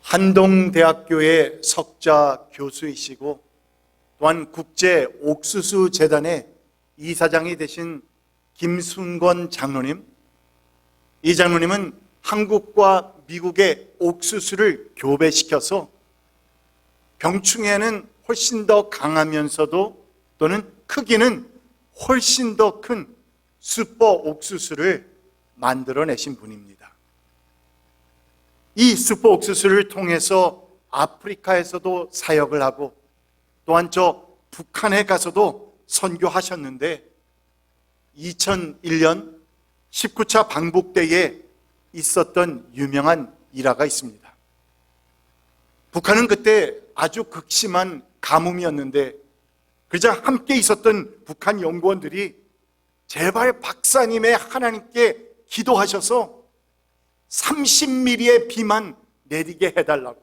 한동대학교의 석좌 교수이시고 또한 국제옥수수재단의 이사장이 되신 김순권 장로님, 이 장로님은 한국과 미국의 옥수수를 교배시켜서 병충해는 훨씬 더 강하면서도 또는 크기는 훨씬 더 큰 슈퍼 옥수수를 만들어내신 분입니다. 이 슈퍼 옥수수를 통해서 아프리카에서도 사역을 하고 또한 북한에 가서도 선교하셨는데 2001년 19차 방북대에 있었던 유명한 일화가 있습니다. 북한은 그때 아주 극심한 가뭄이었는데 그러자 함께 있었던 북한 연구원들이 제발 박사님의 하나님께 기도하셔서 30mm의 비만 내리게 해달라고,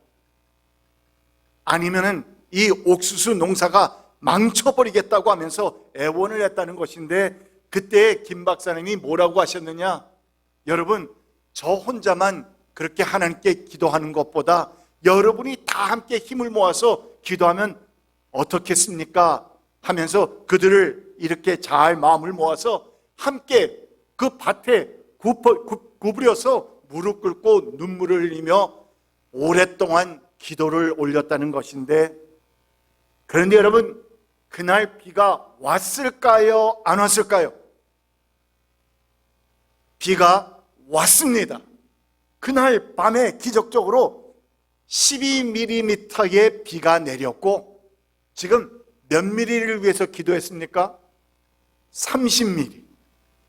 아니면은 이 옥수수 농사가 망쳐버리겠다고 하면서 애원을 했다는 것인데, 그때 김 박사님이 뭐라고 하셨느냐? 여러분, 저 혼자만 그렇게 하나님께 기도하는 것보다 여러분이 다 함께 힘을 모아서 기도하면 어떻겠습니까? 하면서 그들을 이렇게 잘 마음을 모아서 함께 그 밭에 구부려서 무릎 꿇고 눈물을 흘리며 오랫동안 기도를 올렸다는 것인데, 그런데 여러분, 그날 비가 왔을까요? 안 왔을까요? 비가 왔습니다. 그날 밤에 기적적으로 12mm의 비가 내렸고, 지금 몇 mm를 위해서 기도했습니까? 30mm.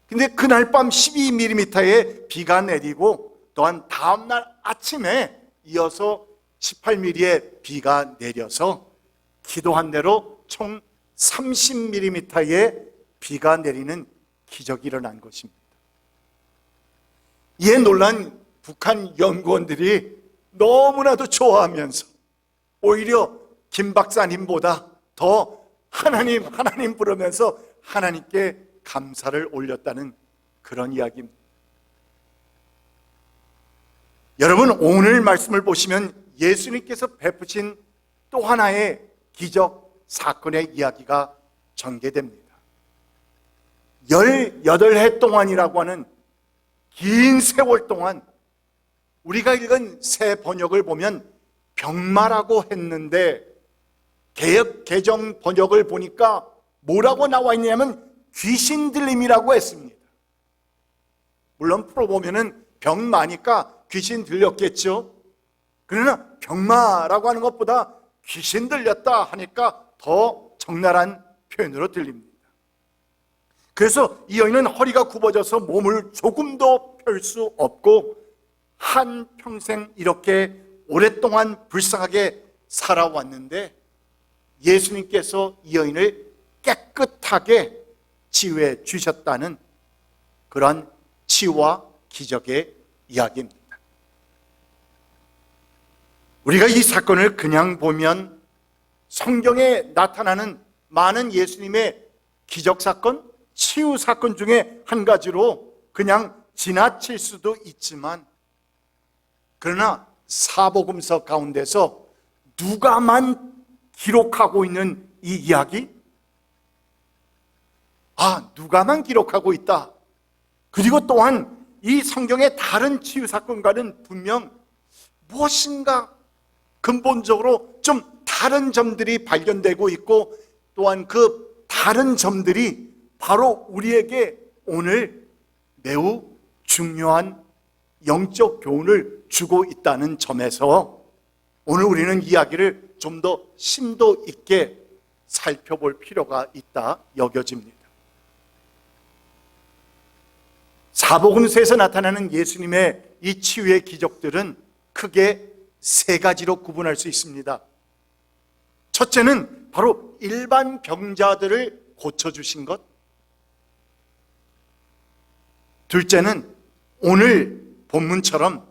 근데 그날 밤 12mm의 비가 내리고 또한 다음날 아침에 이어서 18mm의 비가 내려서 기도한 대로 총 30mm의 비가 내리는 기적이 일어난 것입니다. 이에 놀란 북한 연구원들이 너무나도 좋아하면서 오히려 김 박사님보다 더 하나님 부르면서 하나님께 감사를 올렸다는 그런 이야기입니다. 여러분, 오늘 말씀을 보시면 예수님께서 베푸신 또 하나의 기적 사건의 이야기가 전개됩니다. 18해 동안이라고 하는 긴 세월 동안 우리가 읽은 새 번역을 보면 병마라고 했는데 개역 개정 번역을 보니까 뭐라고 나와 있냐면 귀신 들림이라고 했습니다. 물론 풀어보면은 병마니까 귀신 들렸겠죠. 그러나 병마라고 하는 것보다 귀신 들렸다 하니까 더 적나라한 표현으로 들립니다. 그래서 이 여인은 허리가 굽어져서 몸을 조금도 펼 수 없고 한평생 이렇게 오랫동안 불쌍하게 살아왔는데 예수님께서 이 여인을 깨끗하게 치유해 주셨다는 그런 치유와 기적의 이야기입니다. 우리가 이 사건을 그냥 보면 성경에 나타나는 많은 예수님의 기적 사건, 치유 사건 중에 한 가지로 그냥 지나칠 수도 있지만, 그러나 사복음서 가운데서 누가만 기록하고 있는 이 이야기, 누가만 기록하고 있다. 그리고 또한 이 성경의 다른 치유 사건과는 분명 무엇인가 근본적으로 좀 다른 점들이 발견되고 있고, 또한 그 다른 점들이 바로 우리에게 오늘 매우 중요한 영적 교훈을 주고 있다는 점에서 오늘 우리는 이야기를 좀 더 심도 있게 살펴볼 필요가 있다 여겨집니다. 사복음서에서 나타나는 예수님의 이 치유의 기적들은 크게 세 가지로 구분할 수 있습니다. 첫째는 바로 일반 병자들을 고쳐주신 것. 둘째는 오늘 본문처럼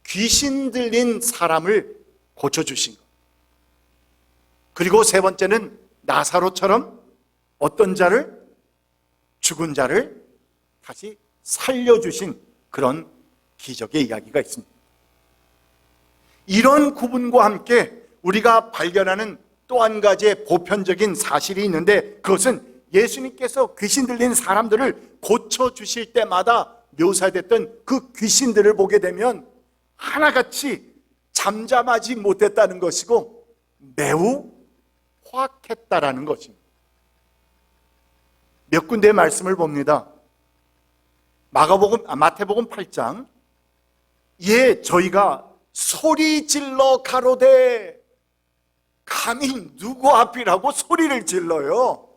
귀신 들린 사람을 고쳐주신 것. 그리고 세 번째는 나사로처럼 어떤 자를, 죽은 자를 다시 살려주신 그런 기적의 이야기가 있습니다. 이런 구분과 함께 우리가 발견하는 또 한 가지의 보편적인 사실이 있는데, 그것은 예수님께서 귀신 들린 사람들을 고쳐주실 때마다 묘사됐던 그 귀신들을 보게 되면 하나같이 잠잠하지 못했다는 것이고 매우 확했다라는 것입니다. 몇 군데의 말씀을 봅니다. 마태복음 8장, 예, 저희가 소리 질러 가로되, 감히 누구 앞이라고 소리를 질러요?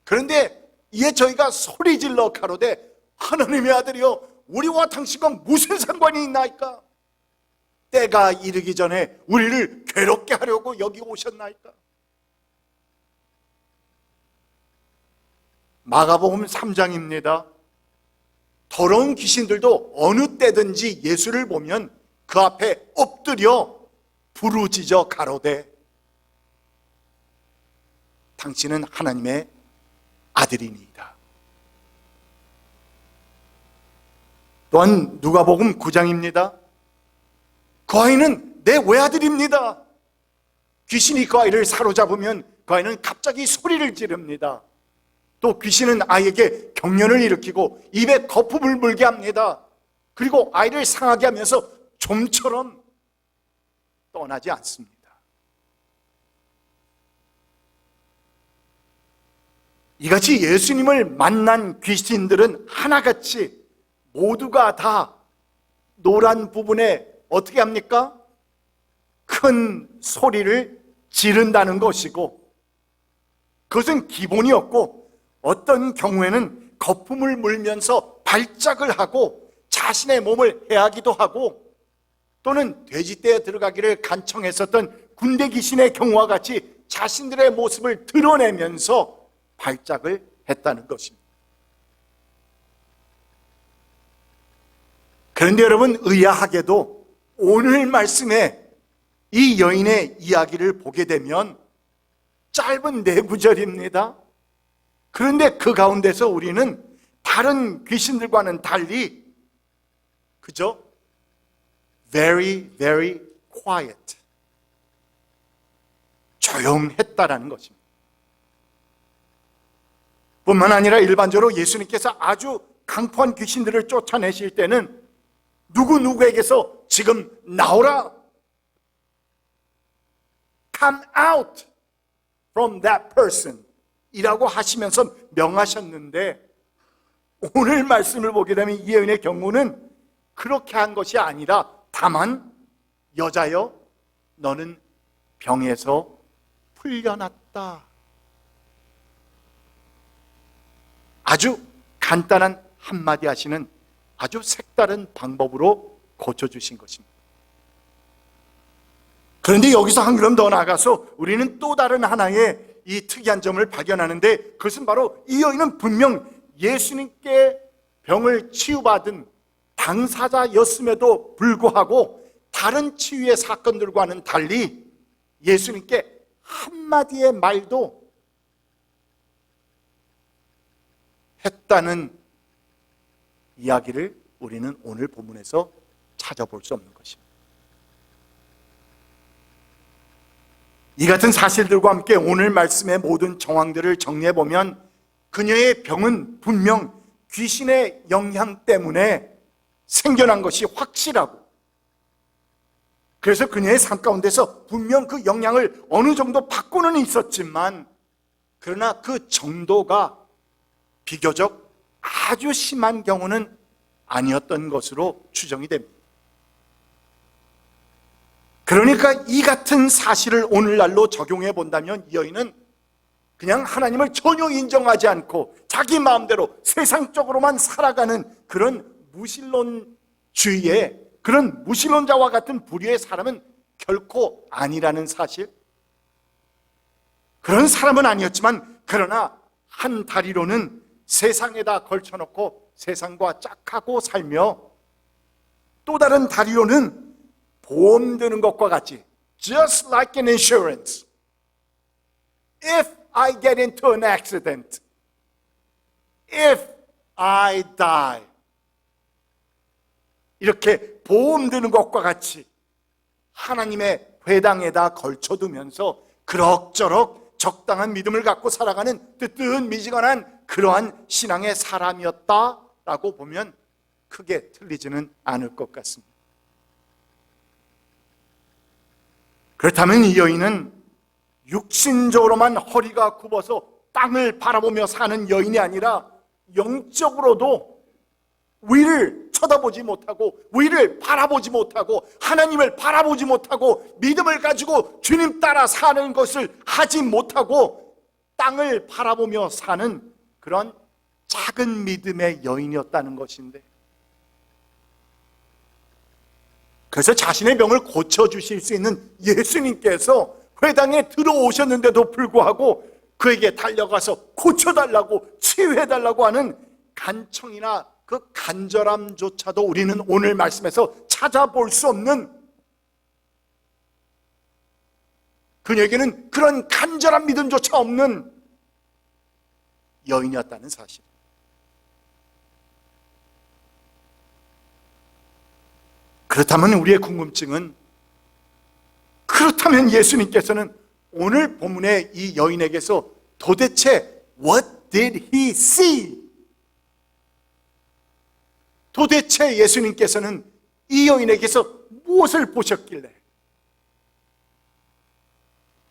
그런데 예, 저희가 소리 질러 가로되, 하나님의 아들이여, 우리와 당신과 무슨 상관이 있나이까? 때가 이르기 전에 우리를 괴롭게 하려고 여기 오셨나이까? 마가복음 3장입니다. 더러운 귀신들도 어느 때든지 예수를 보면 그 앞에 엎드려 부르짖어 가로되, 당신은 하나님의 아들이니이다. 또한 누가복음 9장입니다. 그 아이는 내 외아들입니다. 귀신이 그 아이를 사로잡으면 그 아이는 갑자기 소리를 지릅니다. 또 귀신은 아이에게 경련을 일으키고 입에 거품을 물게 합니다. 그리고 아이를 상하게 하면서 좀처럼 떠나지 않습니다. 이같이 예수님을 만난 귀신들은 하나같이 모두가 다 노란 부분에 어떻게 합니까? 큰 소리를 지른다는 것이고, 그것은 기본이었고, 어떤 경우에는 거품을 물면서 발작을 하고 자신의 몸을 해하기도 하고, 또는 돼지떼에 들어가기를 간청했었던 군대 귀신의 경우와 같이 자신들의 모습을 드러내면서 발작을 했다는 것입니다. 그런데 여러분, 의아하게도 오늘 말씀에 이 여인의 이야기를 보게 되면 짧은 4구절입니다. 그런데 그 가운데서 우리는 다른 귀신들과는 달리 그저 very, very quiet, 조용했다라는 것입니다. 뿐만 아니라 일반적으로 예수님께서 아주 강포한 귀신들을 쫓아내실 때는 누구에게서 지금 나오라, come out from that person 이라고 하시면서 명하셨는데, 오늘 말씀을 보게 되면 이 여인의 경우는 그렇게 한 것이 아니라 다만, 여자여 너는 병에서 풀려났다, 아주 간단한 한마디 하시는 아주 색다른 방법으로 고쳐주신 것입니다. 그런데 여기서 한 걸음 더 나아가서 우리는 또 다른 하나의 이 특이한 점을 발견하는데, 그것은 바로 이 여인은 분명 예수님께 병을 치유받은 당사자였음에도 불구하고 다른 치유의 사건들과는 달리 예수님께 한마디의 말도 했다는 이야기를 우리는 오늘 본문에서 찾아볼 수 없는 것입니다. 이 같은 사실들과 함께 오늘 말씀의 모든 정황들을 정리해보면 그녀의 병은 분명 귀신의 영향 때문에 생겨난 것이 확실하고, 그래서 그녀의 삶 가운데서 분명 그 영향을 어느 정도 받고는 있었지만, 그러나 그 정도가 비교적 아주 심한 경우는 아니었던 것으로 추정이 됩니다. 그러니까 이 같은 사실을 오늘날로 적용해 본다면 이 여인은 그냥 하나님을 전혀 인정하지 않고 자기 마음대로 세상적으로만 살아가는 그런 무신론주의의, 그런 무신론자와 같은 부류의 사람은 결코 아니라는 사실, 그런 사람은 아니었지만, 그러나 한 다리로는 세상에다 걸쳐놓고 세상과 짝하고 살며, 또 다른 다리로는 보험 드는 것과 같이 just like an insurance, if I get into an accident, if I die, 이렇게 보험 드는 것과 같이 하나님의 회당에다 걸쳐두면서 그럭저럭 적당한 믿음을 갖고 살아가는 뜨뜻미지근한 그러한 신앙의 사람이었다라고 보면 크게 틀리지는 않을 것 같습니다. 그렇다면 이 여인은 육신적으로만 허리가 굽어서 땅을 바라보며 사는 여인이 아니라 영적으로도 위를 쳐다보지 못하고 위를 바라보지 못하고 하나님을 바라보지 못하고 믿음을 가지고 주님 따라 사는 것을 하지 못하고 땅을 바라보며 사는 그런 작은 믿음의 여인이었다는 것인데, 그래서 자신의 병을 고쳐주실 수 있는 예수님께서 회당에 들어오셨는데도 불구하고 그에게 달려가서 고쳐달라고 치유해달라고 하는 간청이나 그 간절함조차도 우리는 오늘 말씀에서 찾아볼 수 없는, 그녀에게는 그런 간절한 믿음조차 없는 여인이었다는 사실. 그렇다면 우리의 궁금증은, 그렇다면 예수님께서는 오늘 본문의 이 여인에게서 도대체 What did he see? 도대체 예수님께서는 이 여인에게서 무엇을 보셨길래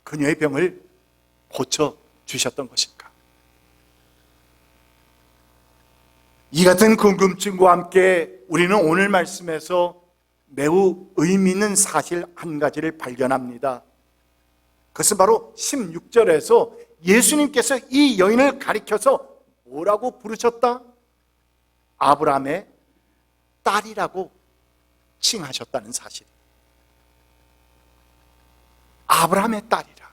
그녀의 병을 고쳐주셨던 것일까? 이 같은 궁금증과 함께 우리는 오늘 말씀에서 매우 의미 있는 사실 한 가지를 발견합니다. 그것은 바로 16절에서 예수님께서 이 여인을 가리켜서 뭐라고 부르셨다? 아브라함의 딸이라고 칭하셨다는 사실. 아브라함의 딸이라.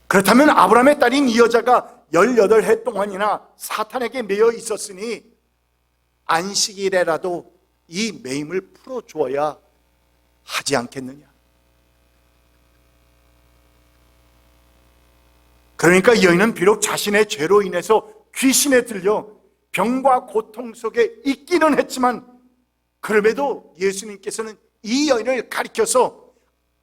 그렇다면 아브라함의 딸인 이 여자가 18해 동안이나 사탄에게 매여 있었으니 안식일에라도 이 매임을 풀어주어야 하지 않겠느냐. 그러니까 이 여인은 비록 자신의 죄로 인해서 귀신에 들려 병과 고통 속에 있기는 했지만, 그럼에도 예수님께서는 이 여인을 가리켜서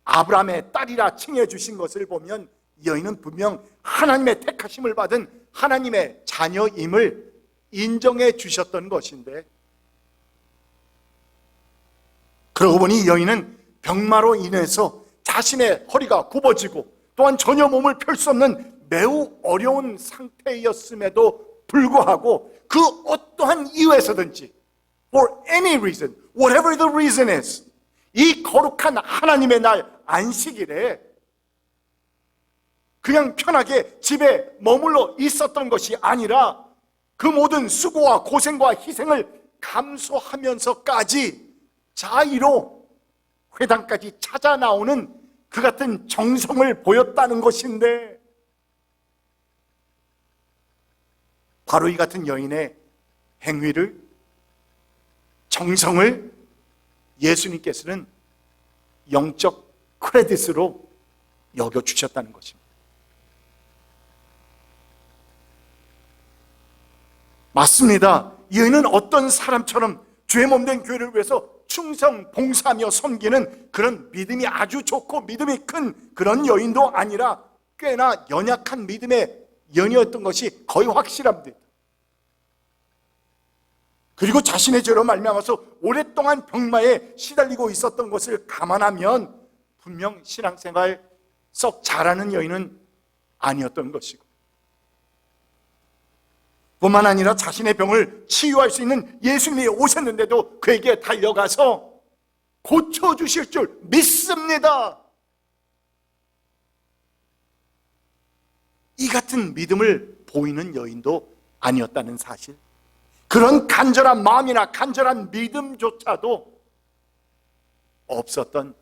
아브라함의 딸이라 칭해 주신 것을 보면 이 여인은 분명 하나님의 택하심을 받은 하나님의 자녀임을 인정해 주셨던 것인데, 그러고 보니 이 여인은 병마로 인해서 자신의 허리가 굽어지고 또한 전혀 몸을 펼 수 없는 매우 어려운 상태였음에도 불구하고 그 어떠한 이유에서든지 for any reason, whatever the reason is, 이 거룩한 하나님의 날 안식일에 그냥 편하게 집에 머물러 있었던 것이 아니라 그 모든 수고와 고생과 희생을 감수하면서까지 자의로 회당까지 찾아 나오는 그 같은 정성을 보였다는 것인데, 바로 이 같은 여인의 행위를, 정성을 예수님께서는 영적 크레딧으로 여겨주셨다는 것입니다. 맞습니다. 이 여인은 어떤 사람처럼 죄 몸된 교회를 위해서 충성 봉사하며 섬기는 그런 믿음이 아주 좋고 믿음이 큰 그런 여인도 아니라 꽤나 연약한 믿음의 여인이었던 것이 거의 확실합니다. 그리고 자신의 죄로 말미암아서 오랫동안 병마에 시달리고 있었던 것을 감안하면 분명 신앙생활 썩 잘하는 여인은 아니었던 것이고, 뿐만 아니라 자신의 병을 치유할 수 있는 예수님이 오셨는데도 그에게 달려가서 고쳐주실 줄 믿습니다. 이 같은 믿음을 보이는 여인도 아니었다는 사실, 그런 간절한 마음이나 간절한 믿음조차도 없었던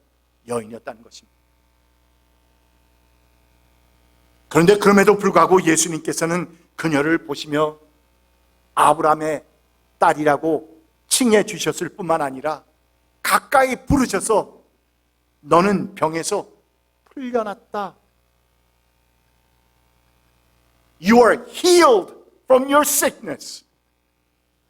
여인이었다는 것입니다. 그런데 그럼에도 불구하고 예수님께서는 그녀를 보시며 아브라함의 딸이라고 칭해 주셨을 뿐만 아니라 가까이 부르셔서 너는 병에서 풀려났다. You are healed from your sickness.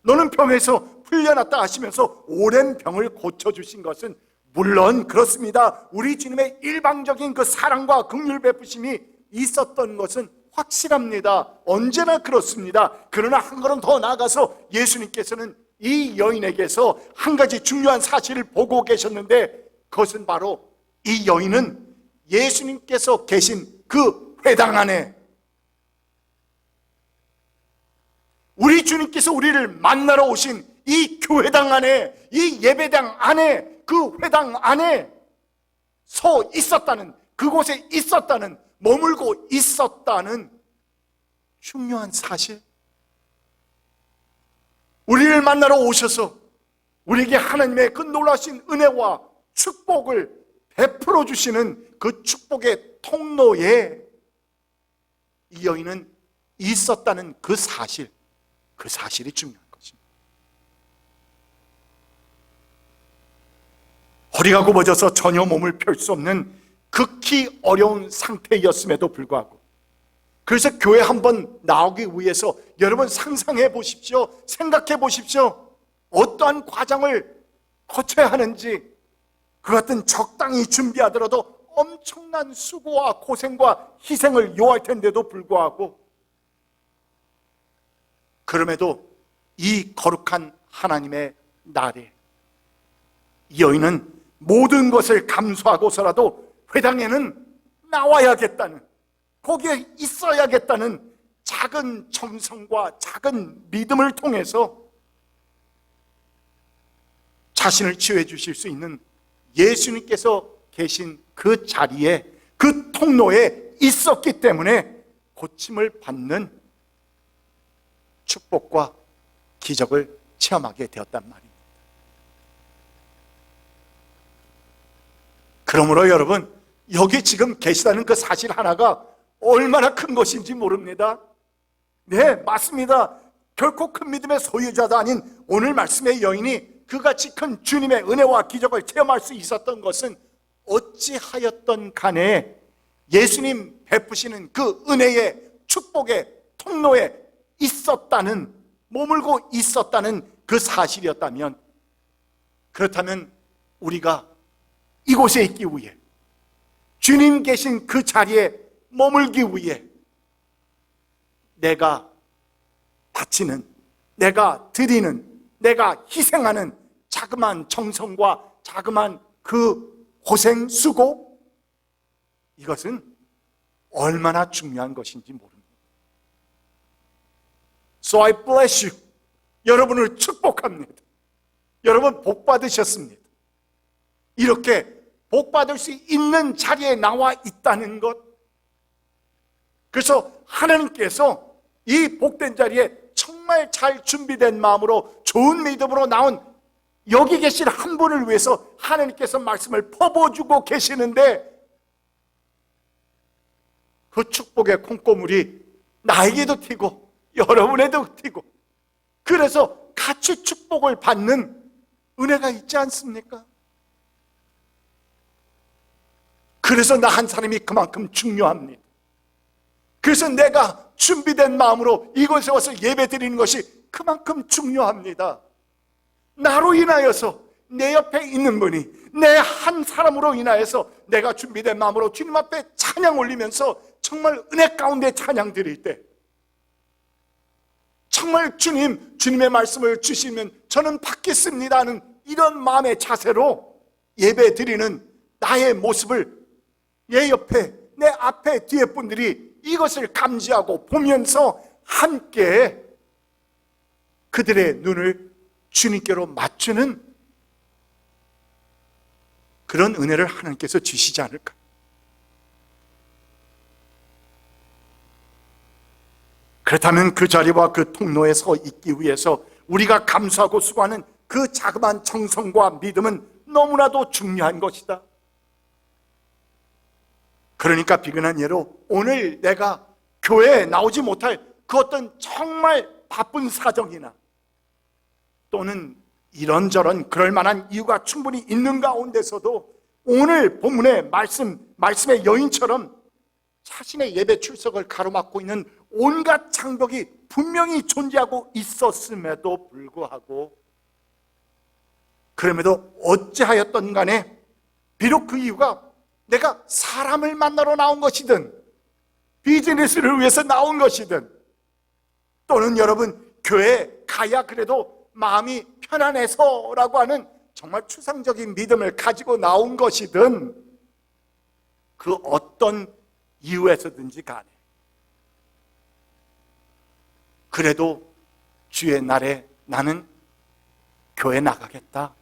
너는 병에서 흘려놨다 하시면서 오랜 병을 고쳐주신 것은 물론 그렇습니다. 우리 주님의 일방적인 그 사랑과 긍휼 베푸심이 있었던 것은 확실합니다. 언제나 그렇습니다. 그러나 한 걸음 더 나아가서 예수님께서는 이 여인에게서 한 가지 중요한 사실을 보고 계셨는데, 그것은 바로 이 여인은 예수님께서 계신 그 회당 안에, 우리 주님께서 우리를 만나러 오신 이 교회당 안에, 이 예배당 안에, 그 회당 안에 서 있었다는, 그곳에 있었다는, 머물고 있었다는 중요한 사실. 우리를 만나러 오셔서 우리에게 하나님의 그 놀라신 은혜와 축복을 베풀어 주시는 그 축복의 통로에 이 여인은 있었다는 그 사실, 그 사실이 중요한 것입니다. 허리가 굽어져서 전혀 몸을 펼 수 없는 극히 어려운 상태였음에도 불구하고, 그래서 교회 한번 나오기 위해서 여러분 상상해 보십시오. 생각해 보십시오. 어떠한 과정을 거쳐야 하는지. 그 같은 적당히 준비하더라도 엄청난 수고와 고생과 희생을 요할 텐데도 불구하고, 그럼에도 이 거룩한 하나님의 날에 이 여인은 모든 것을 감수하고서라도 회당에는 나와야겠다는, 거기에 있어야겠다는 작은 정성과 작은 믿음을 통해서 자신을 치유해 주실 수 있는 예수님께서 계신 그 자리에, 그 통로에 있었기 때문에 고침을 받는 축복과 기적을 체험하게 되었단 말입니다. 그러므로 여러분, 여기 지금 계시다는 그 사실 하나가 얼마나 큰 것인지 모릅니다. 네, 맞습니다. 결코 큰 믿음의 소유자도 아닌 오늘 말씀의 여인이 그같이 큰 주님의 은혜와 기적을 체험할 수 있었던 것은 어찌하였던 간에 예수님 베푸시는 그 은혜의 축복의 통로에 있었다는, 머물고 있었다는 그 사실이었다면, 그렇다면 우리가 이곳에 있기 위해, 주님 계신 그 자리에 머물기 위해 내가 바치는, 내가 드리는, 내가 희생하는 자그마한 정성과 자그마한 그 고생, 수고, 이것은 얼마나 중요한 것인지 모릅니다. So I bless you. 여러분을 축복합니다. 여러분 복 받으셨습니다. 이렇게 복 받을 수 있는 자리에 나와 있다는 것. 그래서 하나님께서 이 복된 자리에 정말 잘 준비된 마음으로, 좋은 믿음으로 나온 여기 계신 한 분을 위해서 하나님께서 말씀을 퍼부어주고 계시는데, 그 축복의 콩고물이 나에게도 튀고 여러분에도 튀고, 그래서 같이 축복을 받는 은혜가 있지 않습니까? 그래서 나 한 사람이 그만큼 중요합니다. 그래서 내가 준비된 마음으로 이곳에 와서 예배 드리는 것이 그만큼 중요합니다. 나로 인하여서, 내 옆에 있는 분이, 내 한 사람으로 인하여서 내가 준비된 마음으로 주님 앞에 찬양 올리면서 정말 은혜 가운데 찬양 드릴 때, 정말 주님의 말씀을 주시면 저는 받겠습니다 하는 이런 마음의 자세로 예배 드리는 나의 모습을 내 옆에, 내 앞에, 뒤에 분들이 이것을 감지하고 보면서 함께 그들의 눈을 주님께로 맞추는 그런 은혜를 하나님께서 주시지 않을까. 그렇다면 그 자리와 그 통로에 서 있기 위해서 우리가 감수하고 수고하는 그 자그마한 정성과 믿음은 너무나도 중요한 것이다. 그러니까 비근한 예로 오늘 내가 교회에 나오지 못할 그 어떤 정말 바쁜 사정이나 또는 이런저런 그럴 만한 이유가 충분히 있는 가운데서도 오늘 본문의 말씀의 여인처럼 자신의 예배 출석을 가로막고 있는 온갖 장벽이 분명히 존재하고 있었음에도 불구하고 그럼에도 어찌하였던 간에 비록 그 이유가 내가 사람을 만나러 나온 것이든 비즈니스를 위해서 나온 것이든 또는 여러분 교회에 가야 그래도 마음이 편안해서라고 하는 정말 추상적인 믿음을 가지고 나온 것이든 그 어떤 이유에서든지 간에 그래도 주의 날에 나는 교회 나가겠다,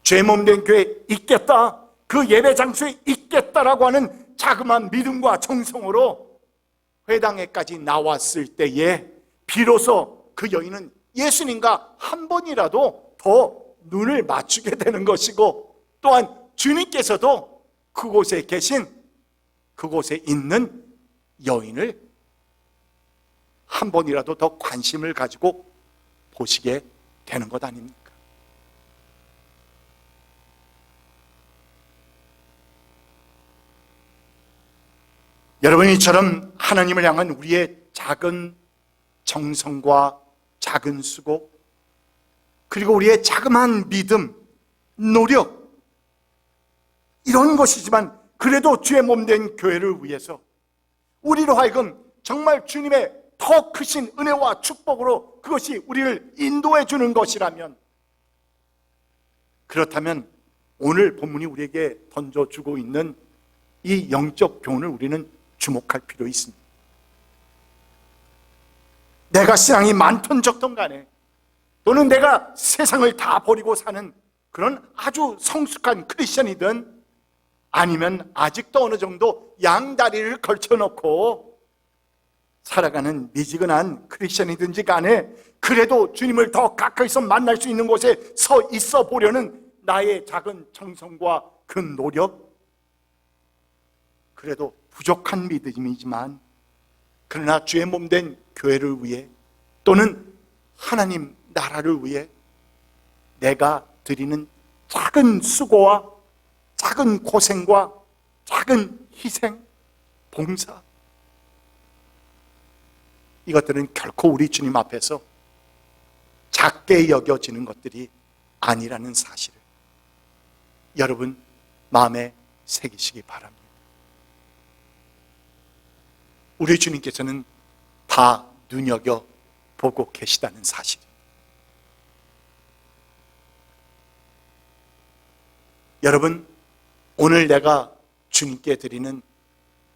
죄 몸된 교회에 있겠다, 그 예배 장소에 있겠다라고 하는 자그마한 믿음과 정성으로 회당에까지 나왔을 때에 비로소 그 여인은 예수님과 한 번이라도 더 눈을 맞추게 되는 것이고, 또한 주님께서도 그곳에 계신, 그곳에 있는 여인을 한 번이라도 더 관심을 가지고 보시게 되는 것 아닙니까? 여러분, 이처럼 하나님을 향한 우리의 작은 정성과 작은 수고, 그리고 우리의 자그마한 믿음, 노력, 이런 것이지만 그래도 주의 몸된 교회를 위해서 우리로 하여금 정말 주님의 더 크신 은혜와 축복으로 그것이 우리를 인도해 주는 것이라면, 그렇다면 오늘 본문이 우리에게 던져주고 있는 이 영적 교훈을 우리는 주목할 필요 있습니다. 내가 신앙이 많든 적든 간에, 또는 내가 세상을 다 버리고 사는 그런 아주 성숙한 크리스천이든, 아니면 아직도 어느 정도 양다리를 걸쳐놓고 살아가는 미지근한 크리스천이든지 간에, 그래도 주님을 더 가까이서 만날 수 있는 곳에 서 있어 보려는 나의 작은 정성과 그 노력, 그래도 부족한 믿음이지만 그러나 주의 몸된 교회를 위해, 또는 하나님 나라를 위해 내가 드리는 작은 수고와 작은 고생과 작은 희생, 봉사, 이것들은 결코 우리 주님 앞에서 작게 여겨지는 것들이 아니라는 사실을 여러분 마음에 새기시기 바랍니다. 우리 주님께서는 다 눈여겨보고 계시다는 사실. 여러분, 오늘 내가 주님께 드리는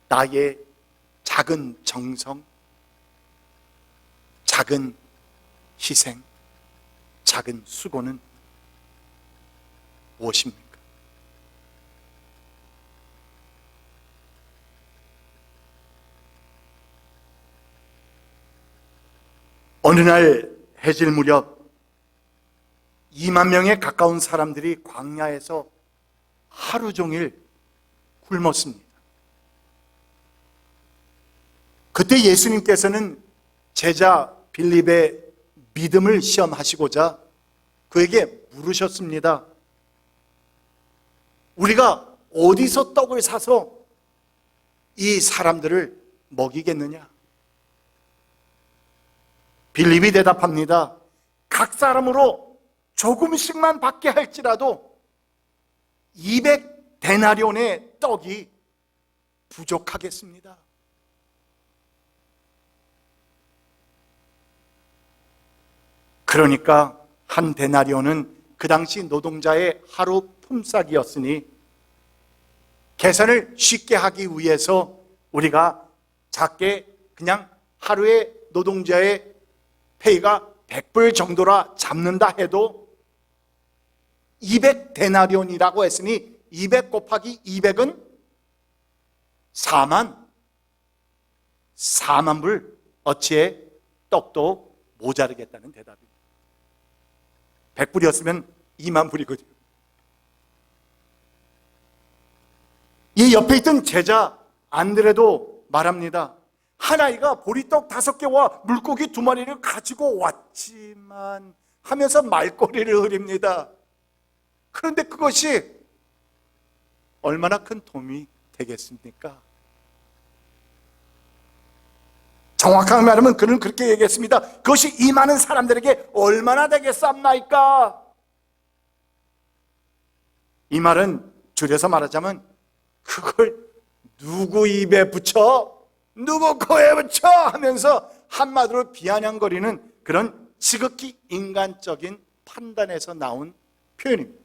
나의 작은 정성, 작은 희생, 작은 수고는 무엇입니까? 어느 날 해질 무렵 2만 명에 가까운 사람들이 광야에서 하루 종일 굶었습니다. 그때 예수님께서는 제자 빌립의 믿음을 시험하시고자 그에게 물으셨습니다. 우리가 어디서 떡을 사서 이 사람들을 먹이겠느냐? 빌립이 대답합니다. 각 사람으로 조금씩만 받게 할지라도 200데나리온의 떡이 부족하겠습니다. 그러니까 한 데나리온은 그 당시 노동자의 하루 품삯이었으니 계산을 쉽게 하기 위해서 우리가 작게 그냥 하루의 노동자의 페이가 100불 정도라 잡는다 해도 200데나리온이라고 했으니 200 곱하기 200은 4만 불, 어치의 떡도 모자르겠다는 대답입니다. 100불이었으면 2만 불이거든요. 이 옆에 있던 제자 안드레도 말합니다. 한 아이가 보리떡 5개와 물고기 2마리를 가지고 왔지만 하면서 말꼬리를 흐립니다. 그런데 그것이 얼마나 큰 도움이 되겠습니까? 정확하게 말하면 그는 그렇게 얘기했습니다. 그것이 이 많은 사람들에게 얼마나 되겠습니까? 이 말은 줄여서 말하자면 그걸 누구 입에 붙여? 누구 코에 붙여? 하면서 한마디로 비아냥거리는 그런 지극히 인간적인 판단에서 나온 표현입니다.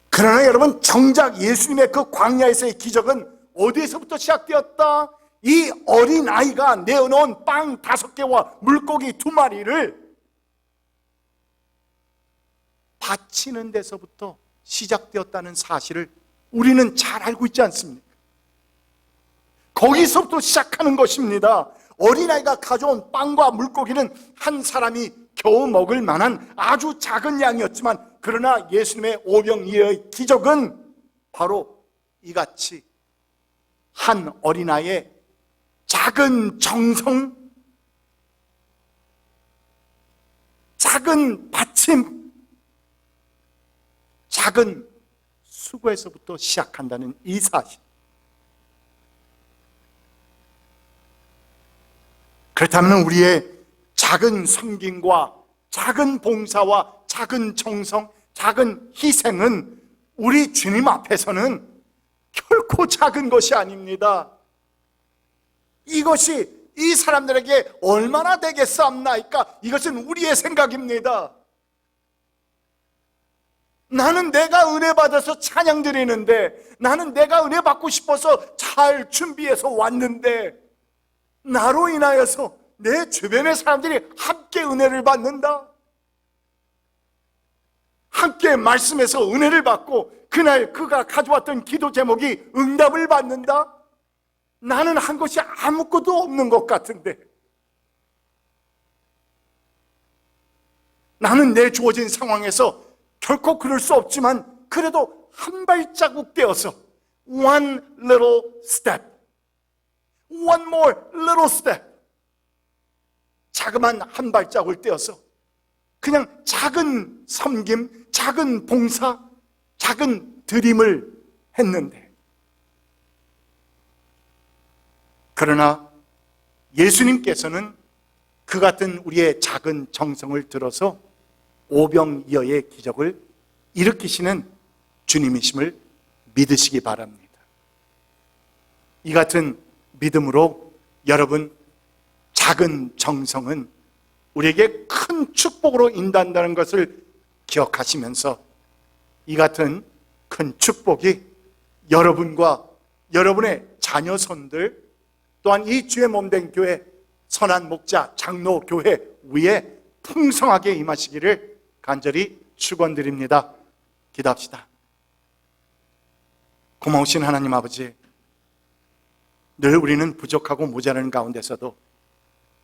그러나 여러분, 정작 예수님의 그 광야에서의 기적은 어디에서부터 시작되었다? 이 어린아이가 내어놓은 빵 5개와 물고기 2마리를 바치는 데서부터 시작되었다는 사실을 우리는 잘 알고 있지 않습니까? 거기서부터 시작하는 것입니다. 어린아이가 가져온 빵과 물고기는 한 사람이 겨우 먹을 만한 아주 작은 양이었지만, 그러나 예수님의 오병이어의 기적은 바로 이같이 한 어린아이의 작은 정성, 작은 바침, 작은 수고에서부터 시작한다는 이 사실. 그렇다면 우리의 작은 섬김과 작은 봉사와 작은 정성, 작은 희생은 우리 주님 앞에서는 결코 작은 것이 아닙니다. 이것이 이 사람들에게 얼마나 되겠사옵나이까? 이것은 우리의 생각입니다. 나는 내가 은혜 받아서 찬양 드리는데, 나는 내가 은혜 받고 싶어서 잘 준비해서 왔는데, 나로 인하여서 내 주변의 사람들이 함께 은혜를 받는다, 함께 말씀에서 은혜를 받고 그날 그가 가져왔던 기도 제목이 응답을 받는다. 나는 한 것이 아무것도 없는 것 같은데, 나는 내 주어진 상황에서 결코 그럴 수 없지만 그래도 한 발자국 떼어서 one little step, one more little step, 자그만 한 발자국을 떼어서 그냥 작은 섬김, 작은 봉사, 작은 드림을 했는데, 그러나 예수님께서는 그 같은 우리의 작은 정성을 들어서 오병이어의 기적을 일으키시는 주님이심을 믿으시기 바랍니다. 이 같은 믿음으로 여러분, 작은 정성은 우리에게 큰 축복으로 인도한다는 것을 기억하시면서 이 같은 큰 축복이 여러분과 여러분의 자녀손들, 또한 이 주의 몸된 교회 선한 목자 장로 교회 위에 풍성하게 임하시기를 간절히 축원드립니다. 기도합시다. 고마우신 하나님 아버지, 늘 우리는 부족하고 모자라는 가운데서도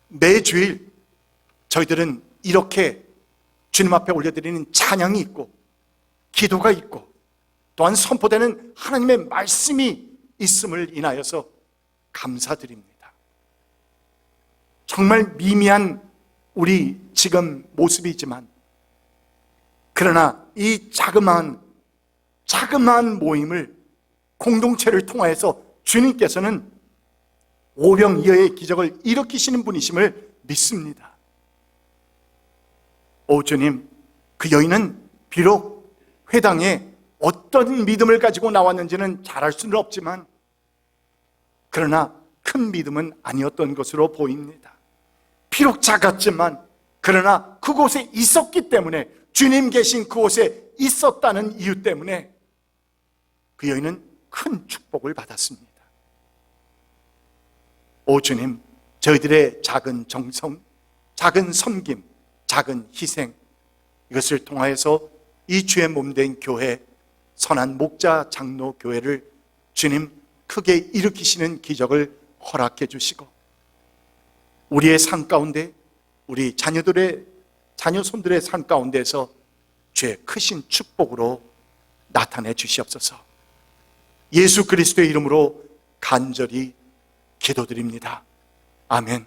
매주일 저희들은 이렇게 주님 앞에 올려드리는 찬양이 있고 기도가 있고 또한 선포되는 하나님의 말씀이 있음을 인하여서 감사드립니다. 정말 미미한 우리 지금 모습이지만, 그러나 이 자그마한 모임을, 공동체를 통하여서 주님께서는 오병이어의 기적을 일으키시는 분이심을 믿습니다. 오 주님, 그 여인은 비록 회당에 어떤 믿음을 가지고 나왔는지는 잘 알 수는 없지만, 그러나 큰 믿음은 아니었던 것으로 보입니다. 비록 작았지만 그러나 그곳에 있었기 때문에, 주님 계신 그곳에 있었다는 이유 때문에 그 여인은 큰 축복을 받았습니다. 오 주님, 저희들의 작은 정성, 작은 섬김, 작은 희생, 이것을 통하여서 이 주의 몸된 교회 선한 목자 장로 교회를 주님 크게 일으키시는 기적을 허락해 주시고, 우리의 삶 가운데, 우리 자녀손들의 삶 가운데서 주의 크신 축복으로 나타내 주시옵소서. 예수 그리스도의 이름으로 간절히 기도드립니다. 아멘.